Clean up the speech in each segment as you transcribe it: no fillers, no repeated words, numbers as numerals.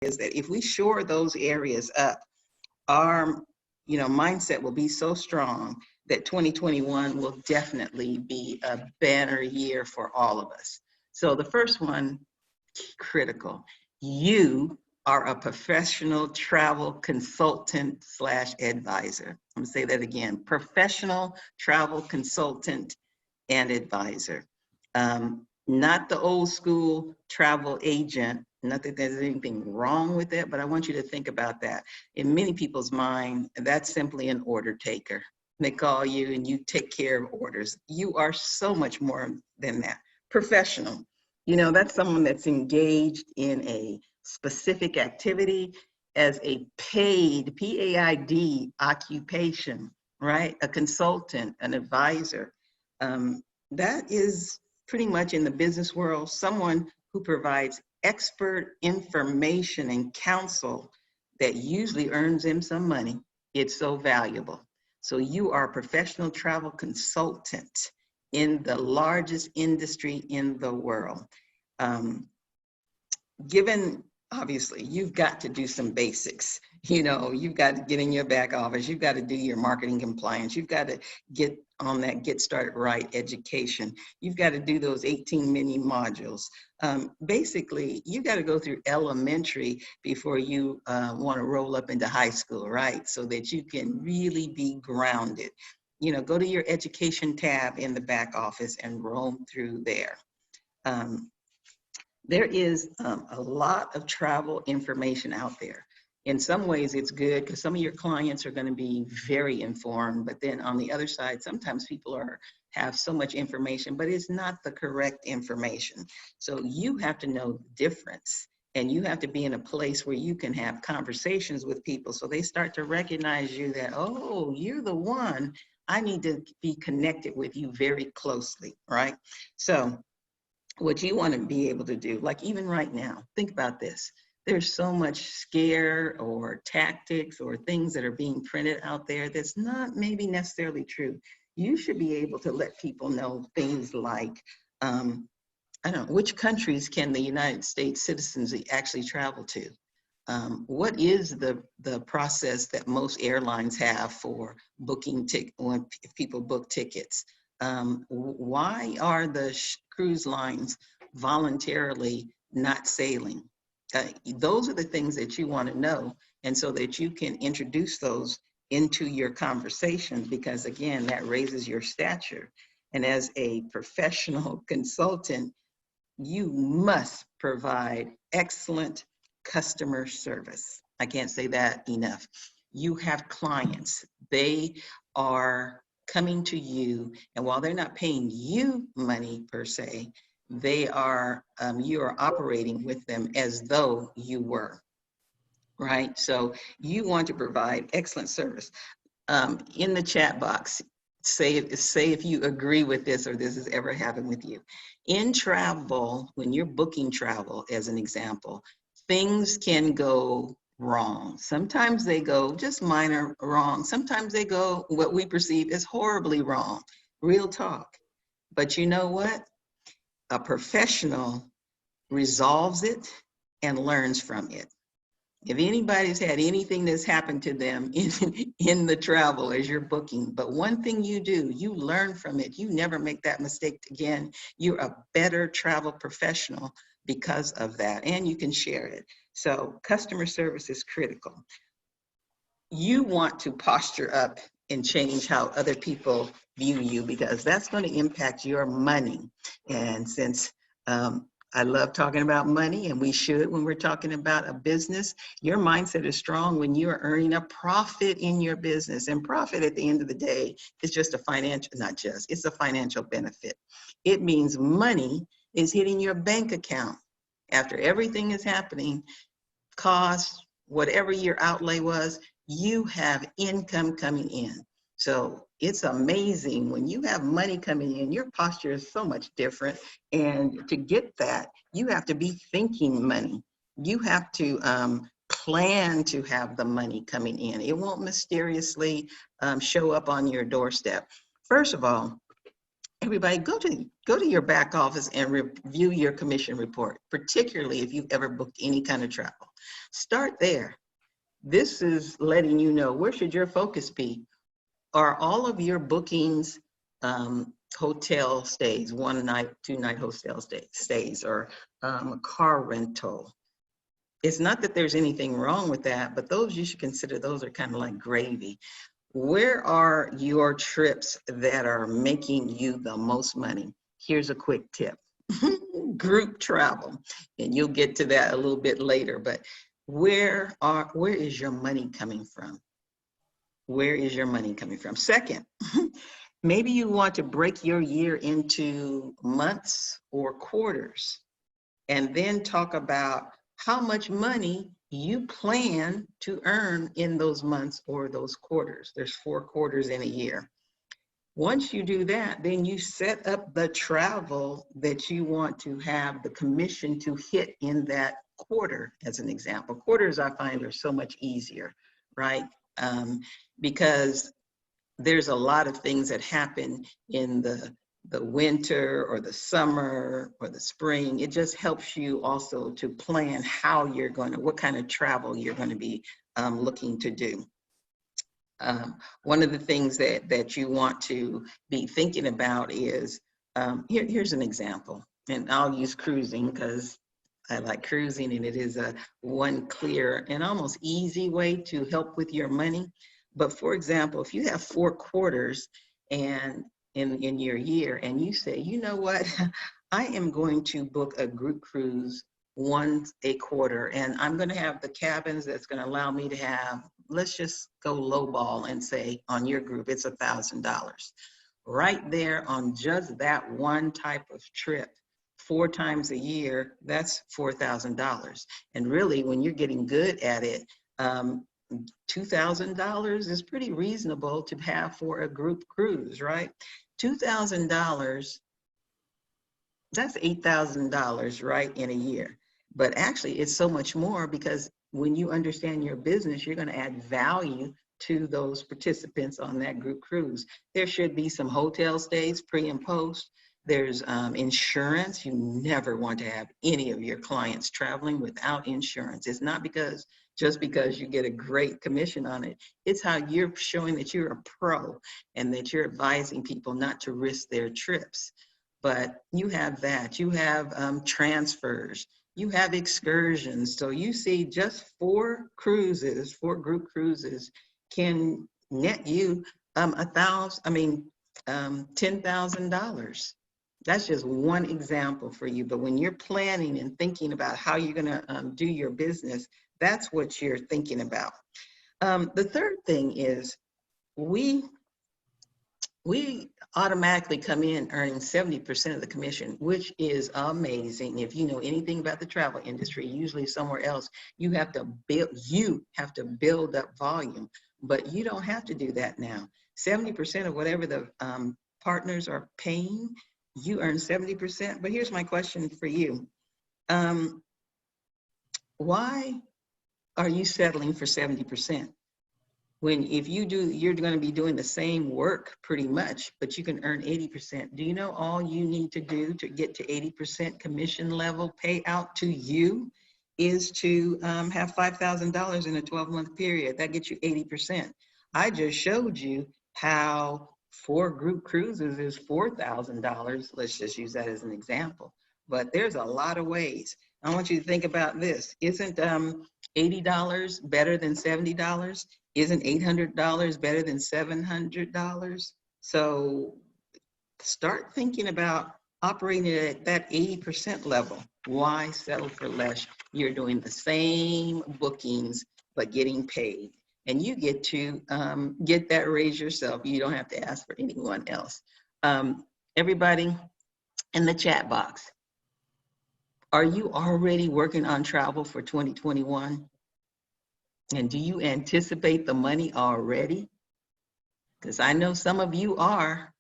is that if we shore those areas up, our mindset will be so strong that 2021 will definitely be a banner year for all of us. So the first one, critical. You are a professional travel consultant / advisor. I'm gonna say that again, professional travel consultant and advisor. Not the old school travel agent. Not that there's anything wrong with it, but I want you to think about that. In many people's mind, that's simply an order taker. They call you and you take care of orders. You are so much more than that. Professional. That's someone that's engaged in a specific activity as a paid, PAID occupation, right? A consultant, an advisor. That is pretty much in the business world, someone who provides expert information and counsel that usually earns them some money. It's so valuable. So you are a professional travel consultant in the largest industry in the world. Given, obviously, you've got to do some basics. You've got to get in your back office. You've got to do your marketing compliance. You've got to get on that Get Started Right education. You've got to do those 18 mini modules. Basically, you got to go through elementary before you want to roll up into high school, right? So that you can really be grounded. Go to your education tab in the back office and roam through there. There is a lot of travel information out there. In some ways, it's good because some of your clients are going to be very informed, but then on the other side, sometimes people have so much information, but it's not the correct information. So you have to know the difference, and you have to be in a place where you can have conversations with people so they start to recognize you that, oh, you're the one. I need to be connected with you very closely, right? So what you want to be able to do, like even right now, think about this. There's so much scare or tactics or things that are being printed out there that's not maybe necessarily true. You should be able to let people know things like, I don't know, which countries can the United States citizens actually travel to? What is the process that most airlines have for booking when people book tickets? Why are the cruise lines voluntarily not sailing? Those are the things that you want to know, and so that you can introduce those into your conversations, because again, that raises your stature. And as a professional consultant, you must provide excellent customer service. I can't say that enough. You have clients. They are coming to you, and while they're not paying you money per se, they are, you are operating with them as though you were, right? So you want to provide excellent service. In the chat box, say if you agree with this or this has ever happened with you. In travel, when you're booking travel, as an example, things can go wrong. Sometimes they go just minor wrong. Sometimes they go what we perceive as horribly wrong. Real talk. But you know what? A professional resolves it and learns from it. If anybody's had anything that's happened to them in the travel as you're booking, but one thing you do, you learn from it. You never make that mistake again. You're a better travel professional because of that, and you can share it. So customer service is critical. You want to posture up and change how other people view you, because that's going to impact your money. And since I love talking about money, and we should when we're talking about a business, your mindset is strong when you are earning a profit in your business. And profit at the end of the day is just a financial, not just, it's a financial benefit. It means money is hitting your bank account after everything is happening, costs, whatever your outlay was, you have income coming in. So it's amazing when you have money coming in, your posture is so much different. And to get that, you have to be thinking money. You have to plan to have the money coming in. It won't mysteriously show up on your doorstep. First of all, Everybody, go to your back office and review your commission report, particularly if you've ever booked any kind of travel. Start there. This is letting you know, where should your focus be? Are all of your bookings hotel stays, 1 night, 2 night hotel stays, or car rental? It's not that there's anything wrong with that, but those you should consider, those are kind of like gravy. Where are your trips that are making you the most money? Here's a quick tip. Group travel, and you'll get to that a little bit later, but where is your money coming from? Where is your money coming from? Second, maybe you want to break your year into months or quarters, and then talk about how much money you plan to earn in those months or those quarters. There's 4 quarters in a year. Once you do that, then you set up the travel that you want to have the commission to hit in that quarter, as an example. Quarters, I find, are so much easier, right? Because there's a lot of things that happen in the winter or the summer or the spring. It just helps you also to plan how you're going to, what kind of travel you're going to be looking to do. One of the things that you want to be thinking about is, here's an example, and I'll use cruising because I like cruising, and it is one clear and almost easy way to help with your money. But for example, if you have 4 quarters and in your year, and you say, you know what, I am going to book a group cruise once a quarter, and I'm going to have the cabins that's going to allow me to have, let's just go lowball and say on your group, it's $1,000. Right there on just that one type of trip, 4 times a year, that's $4,000. And really, when you're getting good at it, $2,000 is pretty reasonable to have for a group cruise, right? $2,000, that's $8,000, right, in a year. But actually, it's so much more, because when you understand your business, you're going to add value to those participants on that group cruise. There should be some hotel stays pre and post. There's insurance. You never want to have any of your clients traveling without insurance. It's not just because you get a great commission on it. It's how you're showing that you're a pro and that you're advising people not to risk their trips. But you have that. You have transfers. You have excursions. So you see, just 4 cruises, 4 group cruises can net you $10,000. That's just one example for you. But when you're planning and thinking about how you're going to do your business, that's what you're thinking about. The third thing is, we automatically come in earning 70% of the commission, which is amazing. If you know anything about the travel industry, usually somewhere else, you have to build up volume, but you don't have to do that now. 70% of whatever the partners are paying, you earn 70%. But here's my question for you. Why are you settling for 70%? When if you do, you're going to be doing the same work pretty much, but you can earn 80%. Do you know all you need to do to get to 80% commission level payout to you is to have $5,000 in a 12-month period? That gets you 80%. I just showed you how 4 group cruises is $4,000. Let's just use that as an example. But there's a lot of ways. I want you to think about this. Isn't $80 better than $70? Isn't $800 better than $700? So start thinking about operating at that 80% level. Why settle for less? You're doing the same bookings, but getting paid. And you get to get that raise yourself. You don't have to ask for anyone else. Everybody in the chat box, are you already working on travel for 2021? And do you anticipate the money already? Because I know some of you are.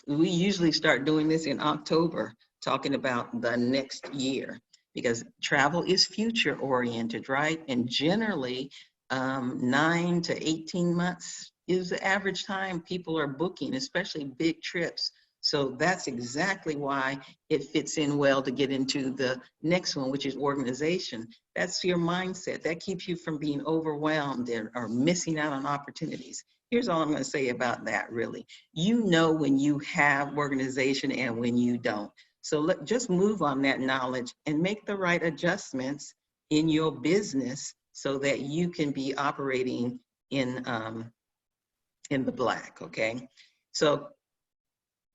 We usually start doing this in October, talking about the next year, because travel is future oriented, right? And generally 9 to 18 months is the average time people are booking, especially big trips, So that's exactly why it fits in well to get into the next one, which is organization. That's your mindset. That keeps you from being overwhelmed or missing out on opportunities. Here's all I'm going to say about that, really. You know when you have organization and when you don't. So just move on that knowledge and make the right adjustments in your business so that you can be operating in the black, okay? So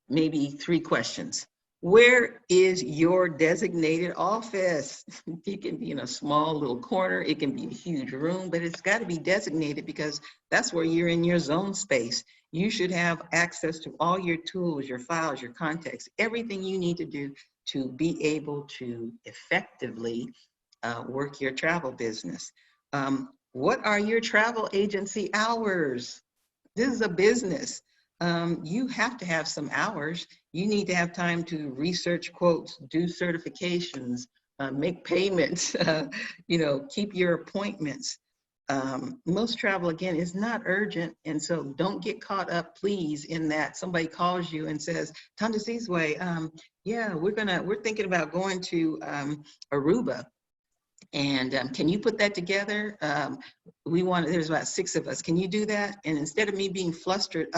maybe 3 questions. Where is your designated office? It can be in a small little corner. It can be a huge room, but it's got to be designated because that's where you're in your zone space. You should have access to all your tools, your files, your contacts, everything you need to do to be able to effectively work your travel business. What are your travel agency hours? This is a business. You have to have some hours. You need to have time to research quotes, do certifications, make payments, keep your appointments. Most travel, again, is not urgent. And so don't get caught up, please, in that somebody calls you and says, Tonda Sizwe, yeah, we're thinking about going to Aruba. And can you put that together? There's about 6 of us. Can you do that? And instead of me being flustered,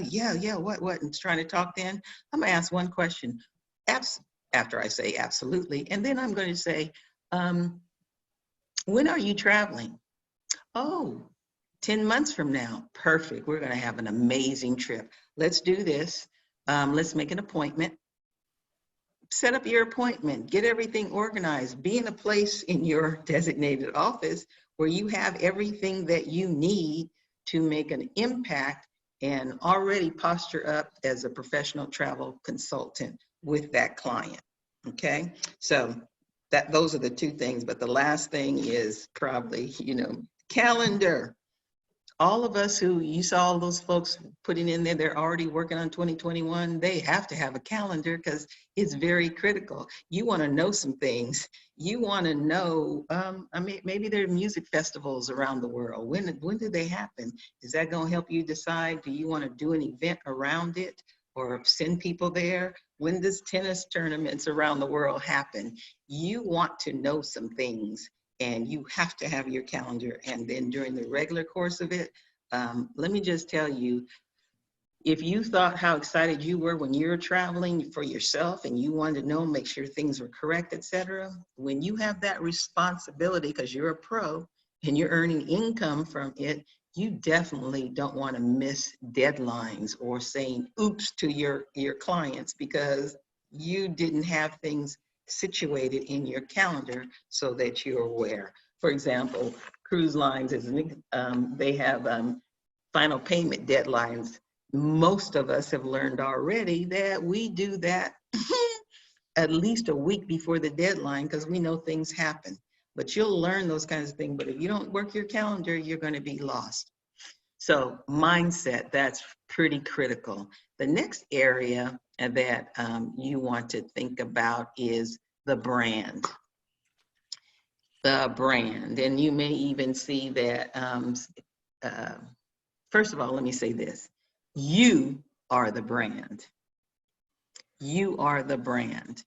yeah, what? And trying to talk then, I'm gonna ask one question. After I say absolutely. And then I'm gonna say, when are you traveling? Oh, 10 months from now. Perfect. We're gonna have an amazing trip. Let's do this. Let's make an appointment. Set up your appointment, get everything organized, be in a place in your designated office where you have everything that you need to make an impact and already posture up as a professional travel consultant with that client, okay? So those are the 2 things, but the last thing is probably, calendar. All of us who, you saw all those folks putting in there, they're already working on 2021, they have to have a calendar because it's very critical. You want to know some things. You want to know, maybe there are music festivals around the world. When do they happen? Is that going to help you decide, do you want to do an event around it or send people there? When does tennis tournaments around the world happen? You want to know some things. And you have to have your calendar. And then during the regular course of it, let me just tell you, if you thought how excited you were when you're traveling for yourself and you wanted to know, make sure things were correct, etc., when you have that responsibility because you're a pro and you're earning income from it, you definitely don't want to miss deadlines or saying oops to your clients because you didn't have things situated in your calendar so that you're aware. For example, cruise lines, they have final payment deadlines. Most of us have learned already that we do that at least a week before the deadline because we know things happen. But you'll learn those kinds of things. But if you don't work your calendar, you're going to be lost. So mindset, that's pretty critical. The next area that you want to think about is the brand. The brand. And you may even see that, first of all, let me say this. You are the brand. You are the brand.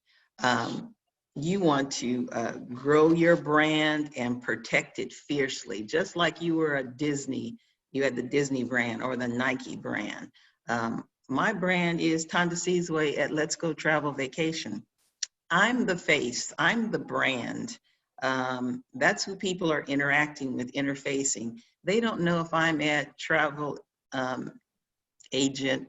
You want to grow your brand and protect it fiercely, just like you were a Disney, you had the Disney brand or the Nike brand. My brand is Tonda Sizwe at Let's Go Travel Vacation. I'm the face, I'm the brand. That's who people are interacting with, interfacing. They don't know if I'm at travel agent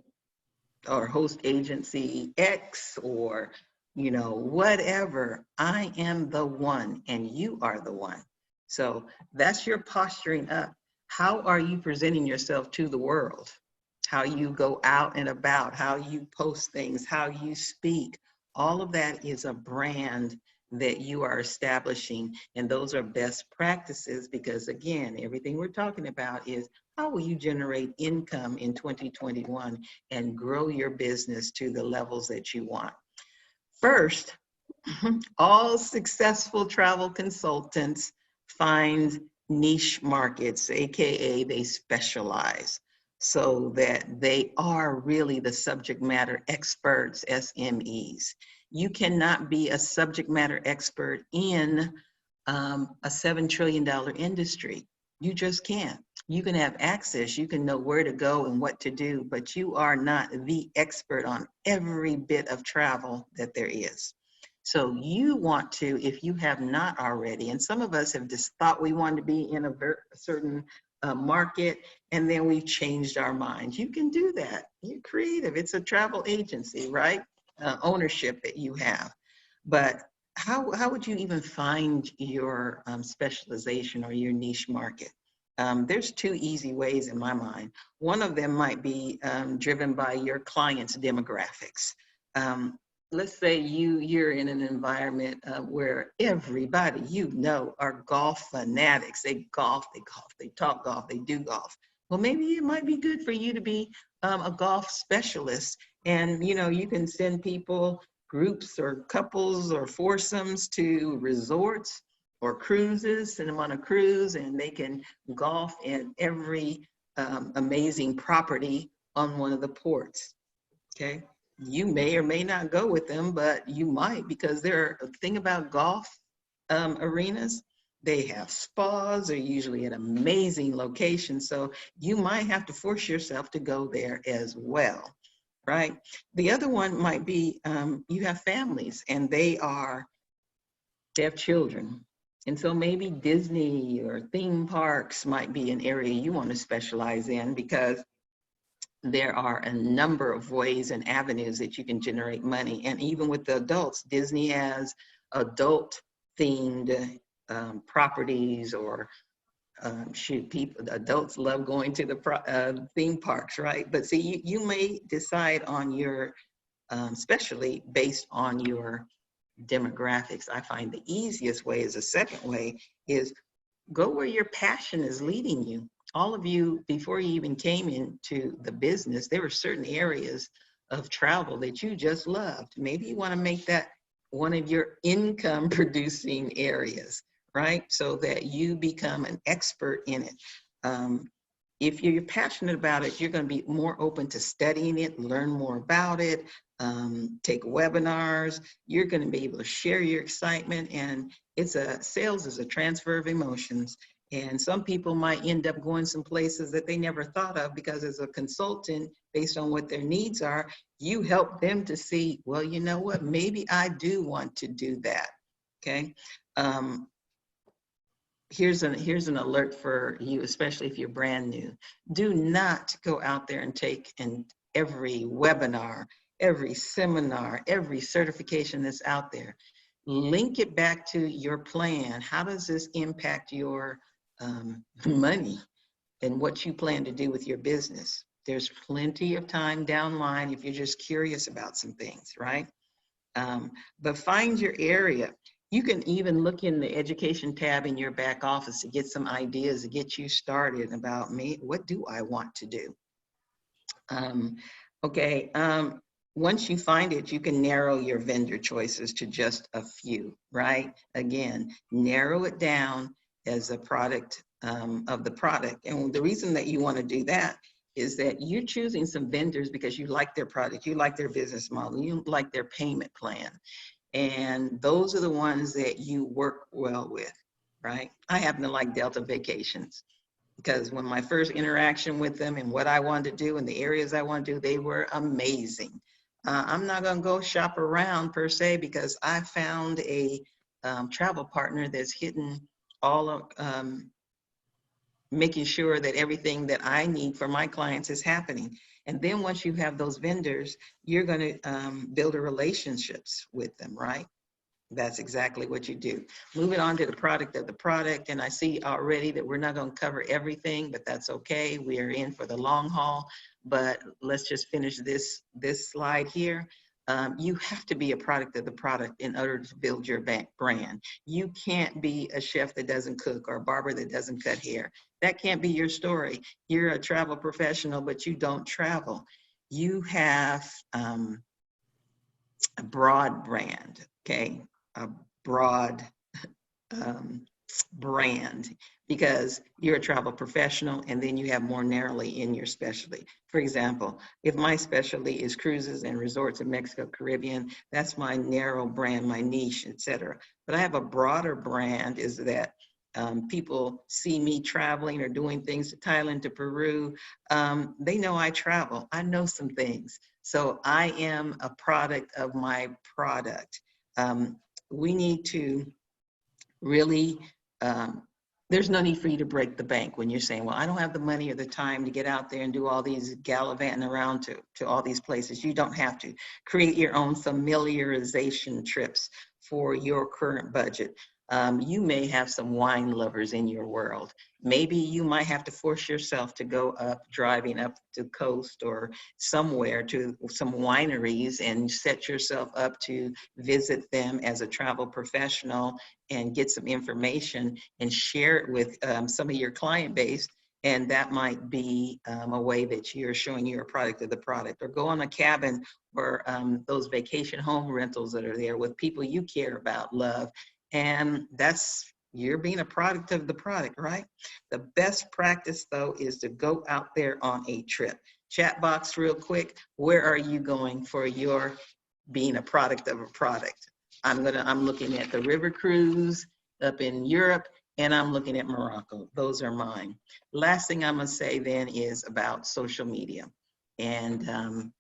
or host agency X or, whatever. I am the one and you are the one. So that's your posturing up. How are you presenting yourself to the world? How you go out and about, how you post things, how you speak. All of that is a brand that you are establishing. And those are best practices because, again, everything we're talking about is how will you generate income in 2021 and grow your business to the levels that you want. First, all successful travel consultants find niche markets, AKA they specialize. so that they are really the subject matter experts, SMEs. You cannot be a subject matter expert in a $7 trillion industry. You just can't. You can have access, you can know where to go and what to do, but you are not the expert on every bit of travel that there is. So you want to, if you have not already, and some of us have just thought we wanted to be in a certain market, and then we've changed our minds. You can do that. You're creative. It's a travel agency, right? Ownership that you have. But how would you even find your specialization or your niche market? There's two easy ways in my mind. One of them might be driven by your client's demographics. Let's say you're in an environment where everybody you know are golf fanatics. They golf, they talk golf, they do golf. Well, maybe it might be good for you to be a golf specialist, and you can send people, groups or couples or foursomes, to resorts or cruises, send them on a cruise, and they can golf in every amazing property on one of the ports. Okay. You may or may not go with them, but you might, because they're a thing about golf arenas. They have spas, they're usually at amazing locations. So you might have to force yourself to go there as well, right? The other one might be you have families and they have children. And so maybe Disney or theme parks might be an area you want to specialize in, because there are a number of ways and avenues that you can generate money. And even with the adults, Disney has adult themed properties, or adults love going to the theme parks, right? But see, you may decide on your, especially based on your demographics. I find the easiest way is a second way, is go where your passion is leading you. All of you, before you even came into the business, there were certain areas of travel that you just loved. Maybe you want to make that one of your income producing areas, right? So that you become an expert in it. If you're passionate about it, you're going to be more open to studying it, learn more about it, take webinars. You're going to be able to share your excitement, and sales is a transfer of emotions. And some people might end up going some places that they never thought of, because as a consultant, based on what their needs are, you help them to see, well, you know what, maybe I do want to do that. Okay. Here's an alert for you, especially if you're brand new. Do not go out there and take every webinar, every seminar, every certification that's out there. Link it back to your plan. How does this impact your money and what you plan to do with your business? There's plenty of time down the line if you're just curious about some things, right? But find your area. You can even look in the education tab in your back office to get some ideas to get you started about what do I want to do? Okay, once you find it, you can narrow your vendor choices to just a few, right? Again, narrow it down as a product of the product. And the reason that you want to do that is that you're choosing some vendors because you like their product, you like their business model, you like their payment plan. And those are the ones that you work well with, right? I happen to like Delta Vacations, because when my first interaction with them and what I wanted to do and the areas I want to do, they were amazing. I'm not going to go shop around per se, because I found a travel partner that's hitting all of making sure that everything that I need for my clients is happening. And then once you have those vendors, you're going to build a relationships with them, right? That's exactly what you do. Moving on to the product of the product. And I see already that we're not going to cover everything, but that's okay. We are in for the long haul. But let's just finish this slide here. You have to be a product of the product in order to build your brand. You can't be a chef that doesn't cook or a barber that doesn't cut hair. That can't be your story. You're a travel professional, but you don't travel. You have a broad brand, okay? A broad brand, because you're a travel professional and then you have more narrowly in your specialty. For example, if my specialty is cruises and resorts in Mexico, Caribbean, that's my narrow brand, my niche, etc. But I have a broader brand is that people see me traveling or doing things to Thailand, to Peru. They know I travel. I know some things. So I am a product of my product. We need to really, um, there's no need for you to break the bank when you're saying, well, I don't have the money or the time to get out there and do all these gallivanting around to all these places. You don't have to. Create your own familiarization trips for your current budget. You may have some wine lovers in your world. Maybe you might have to force yourself to go up, driving up to the coast or somewhere to some wineries and set yourself up to visit them as a travel professional and get some information and share it with some of your client base. And that might be a way that you're showing you're a product of the product. Or go on a cabin or those vacation home rentals that are there with people you care about, love. And that's, you're being a product of the product, right? The best practice though is to go out there on a trip. Chat box real quick, where are you going for your being a product of a product? I'm looking at the river cruise up in Europe, and I'm looking at Morocco. Those are mine. Last thing I'm gonna say then is about social media. And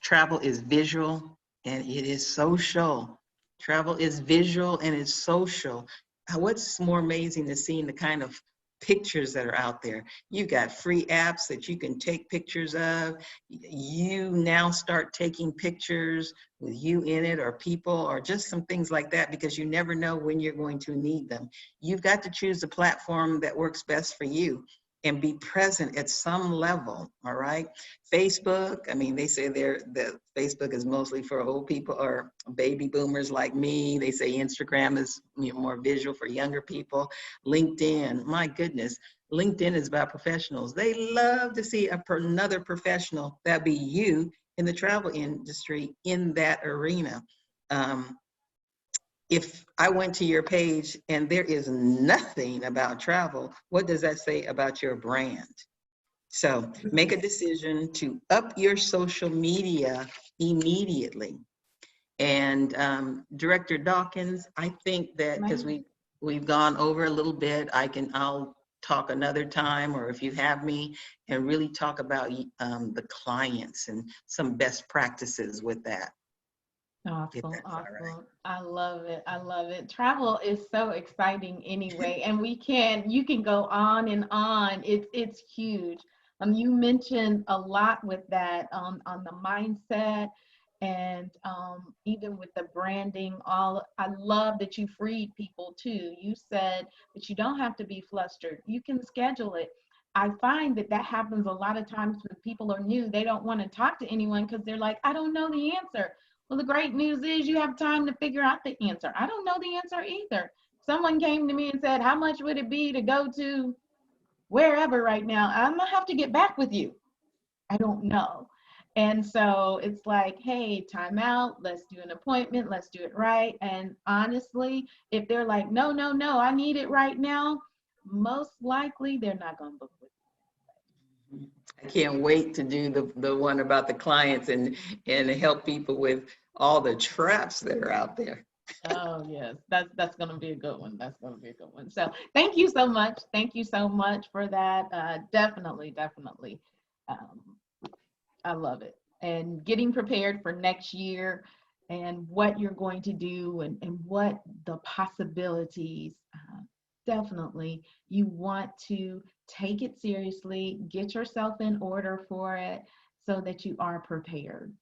travel is visual and it is social. Travel is visual and it's social. What's more amazing than seeing the kind of pictures that are out there? You've got free apps that you can take pictures of. You now start taking pictures with you in it or people or just some things like that, because you never know when you're going to need them. You've got to choose the platform that works best for you and be present at some level, all right? Facebook, I mean, they say that Facebook is mostly for old people or baby boomers like me. They say Instagram is more visual for younger people. LinkedIn, my goodness, LinkedIn is about professionals. They love to see another professional, that be you, in the travel industry in that arena. If I went to your page and there is nothing about travel, what does that say about your brand? So make a decision to up your social media immediately. And Director Dawkins, I think that because we've gone over a little bit, I'll talk another time, or if you have me, and really talk about the clients and some best practices with that. Awesome, awesome. Right. I love it. I love it. Travel is so exciting anyway, and you can go on and on. It's huge. You mentioned a lot with that on the mindset and even with the branding. I love that you freed people too. You said that you don't have to be flustered. You can schedule it. I find that happens a lot of times when people are new. They don't want to talk to anyone because they're like, I don't know the answer. Well, the great news is you have time to figure out the answer. I don't know the answer either. Someone came to me and said, how much would it be to go to wherever right now? I'm gonna have to get back with you. I don't know. And so it's like, hey, time out. Let's do an appointment. Let's do it right. And honestly, if they're like, no, no, no, I need it right now, most likely they're not gonna book with you. I can't wait to do the one about the clients and help people with all the traps that are out there. Oh yes, that's gonna be a good one. That's gonna be a good one. So thank you so much. Thank you so much for that. Definitely. I love it. And getting prepared for next year and what you're going to do and what the possibilities. Definitely, you want to take it seriously, get yourself in order for it so that you are prepared.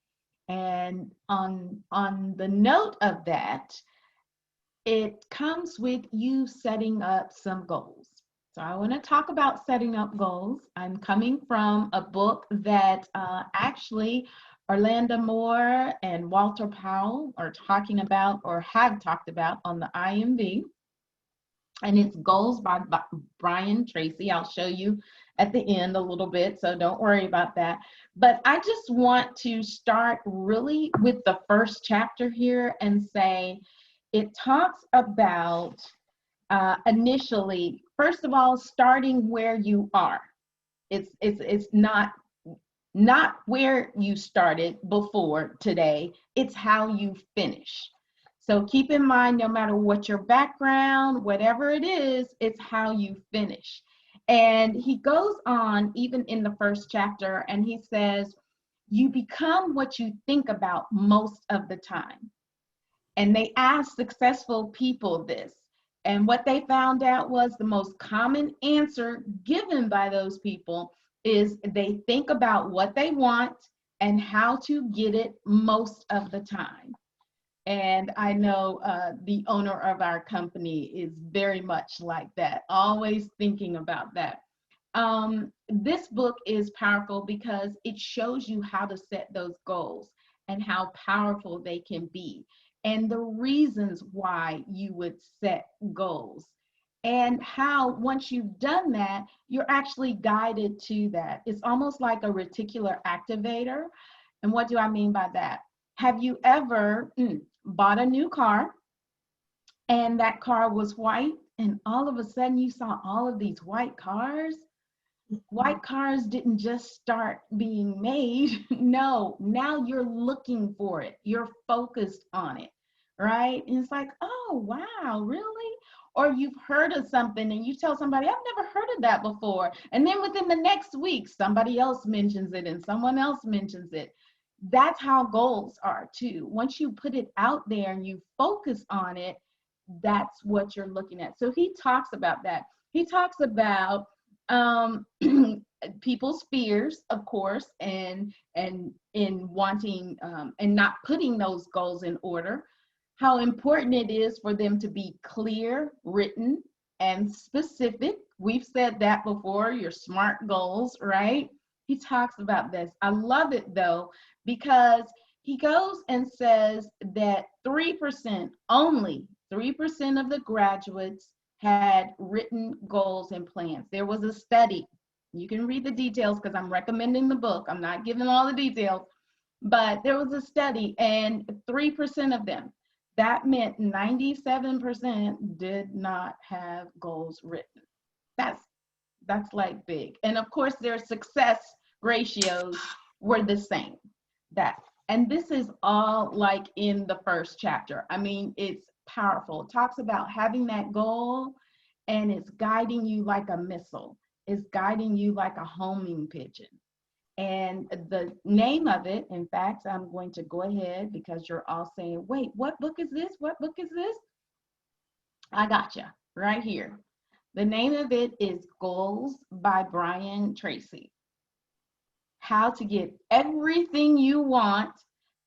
And on the note of that, it comes with you setting up some goals. So I want to talk about setting up goals. I'm coming from a book that actually Orlando Moore and Walter Powell are talking about or have talked about on the IMB. And it's Goals by Brian Tracy. I'll show you at the end a little bit, so don't worry about that. But I just want to start really with the first chapter here and say, it talks about initially, first of all, starting where you are. It's not where you started before today, it's how you finish. So keep in mind, no matter what your background, whatever it is, it's how you finish. And he goes on, even in the first chapter, and he says, you become what you think about most of the time. And they asked successful people this. And what they found out was the most common answer given by those people is they think about what they want and how to get it most of the time. And I know the owner of our company is very much like that, always thinking about that. This book is powerful because it shows you how to set those goals and how powerful they can be, and the reasons why you would set goals, and how once you've done that, you're actually guided to that. It's almost like a reticular activator. And what do I mean by that? Have you ever bought a new car and that car was white, and all of a sudden you saw all of these white cars? White cars didn't just start being made. No, now you're looking for it. You're focused on it, right? And it's like, oh, wow, really? Or you've heard of something and you tell somebody, I've never heard of that before. And then within the next week, somebody else mentions it and someone else mentions it. That's how goals are too. Once you put it out there and you focus on it, that's what you're looking at. So he talks about that. He talks about people's fears, of course, and in wanting and not putting those goals in order, how important it is for them to be clear, written, and specific. We've said that before, your SMART goals, right? He talks about this. I love it though, because he goes and says that 3%, only 3% of the graduates had written goals and plans. There was a study. You can read the details because I'm recommending the book. I'm not giving all the details, but there was a study and 3% of them, that meant 97% did not have goals written. That's like big. And of course their success ratios were the same. And this is all like in the first chapter. I mean, it's powerful. It talks about having that goal, and it's guiding you like a missile. It's guiding you like a homing pigeon. And the name of it, in fact, I'm going to go ahead because you're all saying, wait, what book is this? What book is this? I got you right here. The name of it is Goals by Brian Tracy. How to get everything you want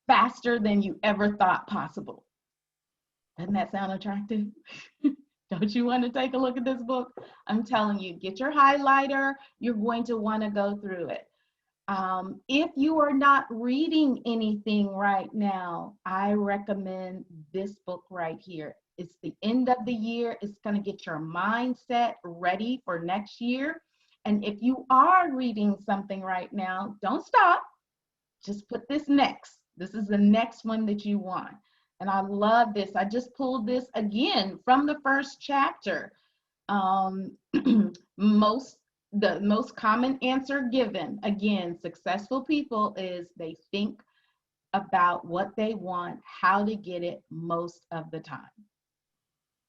faster than you ever thought possible. Doesn't that sound attractive? Don't you want to take a look at this book? I'm telling you, get your highlighter. You're going to want to go through it. If you are not reading anything right now, I recommend this book right here. It's the end of the year. It's going to get your mindset ready for next year. And if you are reading something right now, don't stop. Just put this next. This is the next one that you want. And I love this. I just pulled this again from the first chapter. The most common answer given, again, successful people, is they think about what they want, how to get it most of the time.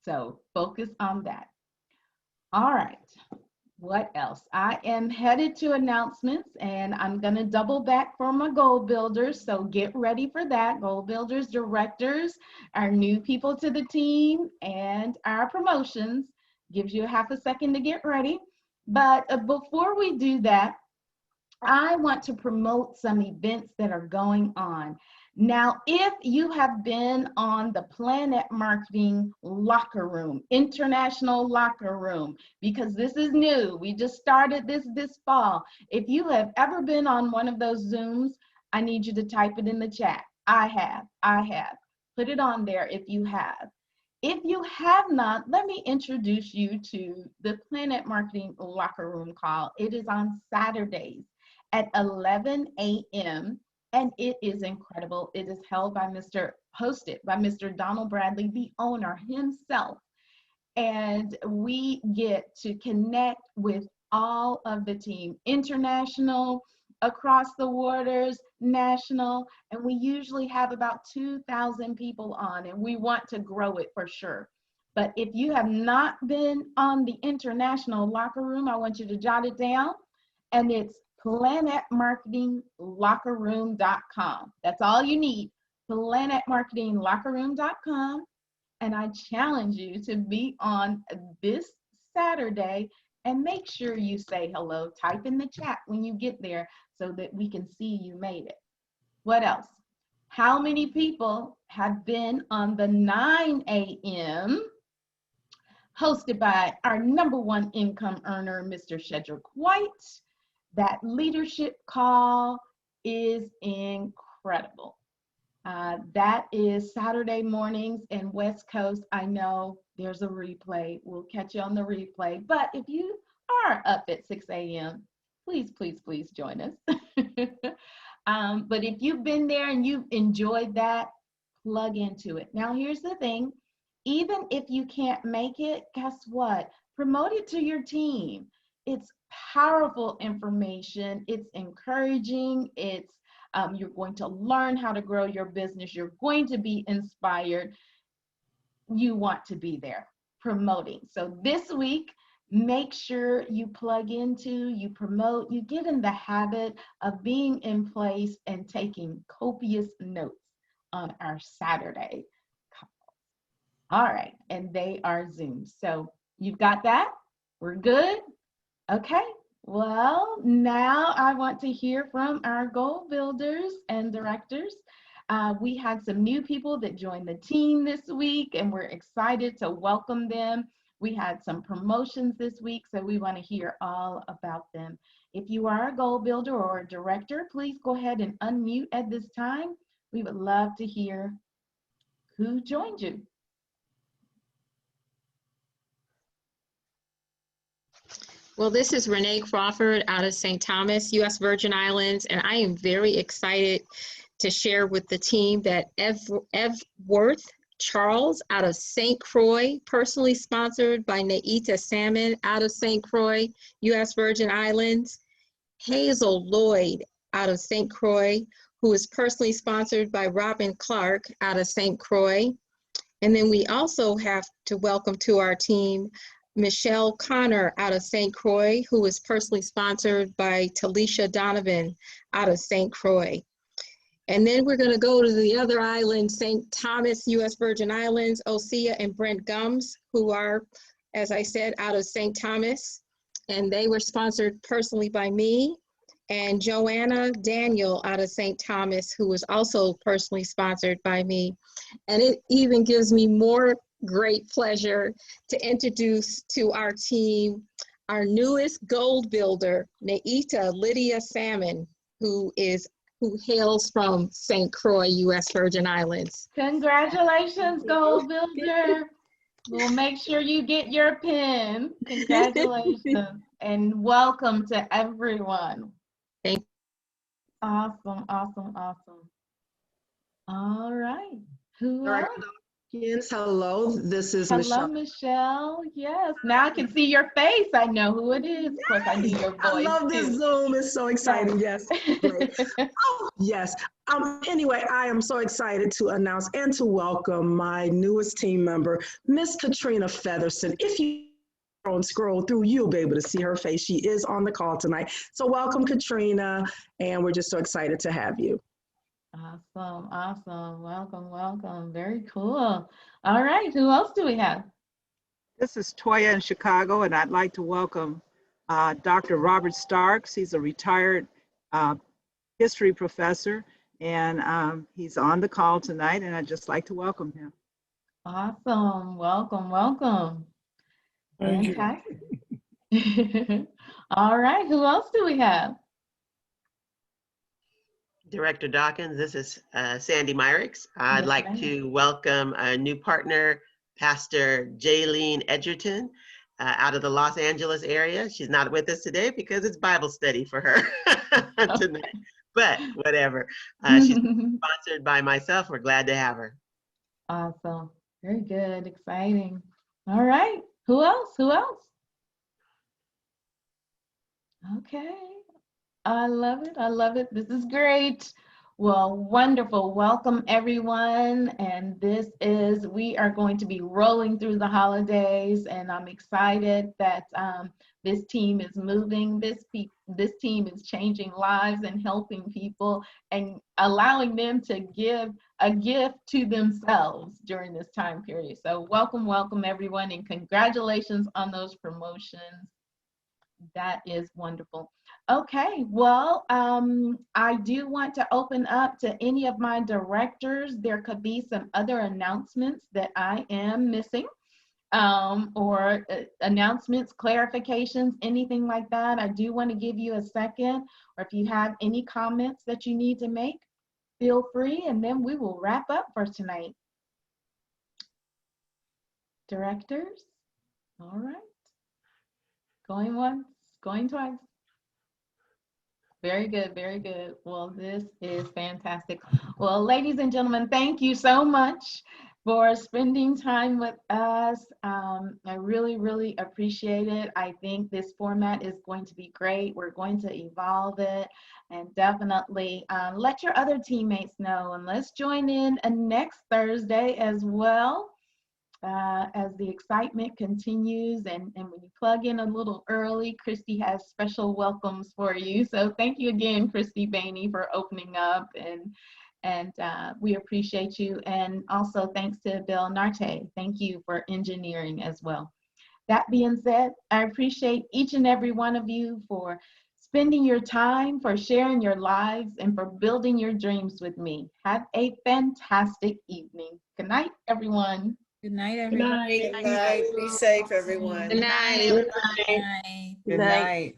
So focus on that. All right. What else? I am headed to announcements, and I'm going to double back for my goal builders. So get ready for that. Goal builders, directors, our new people to the team, and our promotions. Gives you half a second to get ready. But before we do that, I want to promote some events that are going on. Now, if you have been on the Planet Marketing Locker Room, International Locker Room, because this is new, we just started this fall. If you have ever been on one of those Zooms, I need you to type it in the chat. I have. Put it on there if you have. If you have not, let me introduce you to the Planet Marketing Locker Room call. It is on Saturdays at 11 a.m. and it is incredible. It is hosted by Mr. Donald Bradley, the owner himself. and we get to connect with all of the team, international, across the waters, national, and we usually have about 2,000 people on, and we want to grow it for sure. But if you have not been on the international locker room, I want you to jot it down, and it's planetmarketinglockerroom.com. That's all you need, planetmarketinglockerroom.com. And I challenge you to be on this Saturday, and make sure you say hello. Type in the chat when you get there so that we can see you made it. What else? How many people have been on the 9 a.m. hosted by our #1 income earner, Mr. Shedrick White? That leadership call is incredible. That is Saturday mornings and West Coast. I know there's a replay. We'll catch you on the replay. But if you are up at 6 a.m., please, please, please join us. But if you've been there and you've enjoyed that, plug into it. Now, here's the thing. Even if you can't make it, guess what? Promote it to your team. It's powerful information. It's encouraging. It's you're going to learn how to grow your business. You're going to be inspired. You want to be there promoting. So this week, make sure you plug into, you promote, you get in the habit of being in place and taking copious notes on our Saturday calls. All right, and they are Zoom. So you've got that? We're good? Okay. Well, now I want to hear from our goal builders and directors. We had some new people that joined the team this week, and we're excited to welcome them. We had some promotions this week, so we want to hear all about them. If you are a goal builder or a director, please go ahead and unmute at this time. We would love to hear who joined you. Well, this is Renee Crawford out of St. Thomas, U.S. Virgin Islands, and I am very excited to share with the team that Ev Worth Charles out of St. Croix, personally sponsored by Naita Salmon out of St. Croix, U.S. Virgin Islands. Hazel Lloyd out of St. Croix, who is personally sponsored by Robin Clark out of St. Croix. And then we also have to welcome to our team Michelle Connor out of St. Croix, who is personally sponsored by Talisha Donovan out of St. Croix. And then we're going to go to the other island, St. Thomas, U.S. Virgin Islands, Osea and Brent Gums, who are, as I said, out of St. Thomas. And they were sponsored personally by me. And Joanna Daniel out of St. Thomas, who was also personally sponsored by me. And it even gives me more great pleasure to introduce to our team our newest gold builder, Naita Lydia Salmon, who hails from St. Croix, U.S. Virgin Islands. Congratulations, gold builder. We'll make sure you get your pin. Congratulations and welcome to everyone. Thank you. Awesome, awesome, awesome. All right. Who else? Hello, this is Hello, Michelle. Michelle. Yes, now I can see your face. I know who it is. Of course, I knew your voice. I love this too. Zoom. It's so exciting. Yes. Great. Oh, yes. Anyway, I am so excited to announce and to welcome my newest team member, Miss Katrina Featherson. If you scroll through, you'll be able to see her face. She is on the call tonight. So welcome, Katrina, and we're just so excited to have you. Awesome, awesome. Welcome, welcome. Very cool. All right, who else do we have? This is Toya in Chicago, and I'd like to welcome Dr. Robert Starks. He's a retired history professor, and he's on the call tonight, and I'd just like to welcome him. Awesome. Welcome, welcome. Thank Okay. All right, who else do we have? Director Dawkins, this is Sandy Myricks. I'd like to welcome a new partner, Pastor Jaylene Edgerton, out of the Los Angeles area. She's not with us today because it's Bible study for her tonight, but whatever. She's sponsored by myself. We're glad to have her. Awesome. Very good. Exciting. All right. Who else? Who else? Okay. I love it. I love it. This is great. Well, wonderful. Welcome, everyone. And we are going to be rolling through the holidays, and I'm excited that this team is moving. This team is changing lives and helping people and allowing them to give a gift to themselves during this time period. So welcome, welcome, everyone, and congratulations on those promotions. That is wonderful. Okay, well, I do want to open up to any of my directors. There could be some other announcements that I am missing, or announcements, clarifications, anything like that. I do want to give you a second, or if you have any comments that you need to make, feel free, and then we will wrap up for tonight. Directors? All right. Going once, going twice. Very good, very good. Well, this is fantastic. Well, ladies and gentlemen, thank you so much for spending time with us. I really, really appreciate it. I think this format is going to be great. We're going to evolve it, and definitely let your other teammates know. And let's join in next Thursday as well. As the excitement continues, and when you plug in a little early, Christy has special welcomes for you. So thank you again, Christy Bainey, for opening up, and we appreciate you. And also thanks to Bill Narte. Thank you for engineering as well. That being said, I appreciate each and every one of you for spending your time, for sharing your lives, and for building your dreams with me. Have a fantastic evening. Good night, everyone. Good night, Good everyone. night. Good night. Be safe, everyone. Good night. Good night. Good night.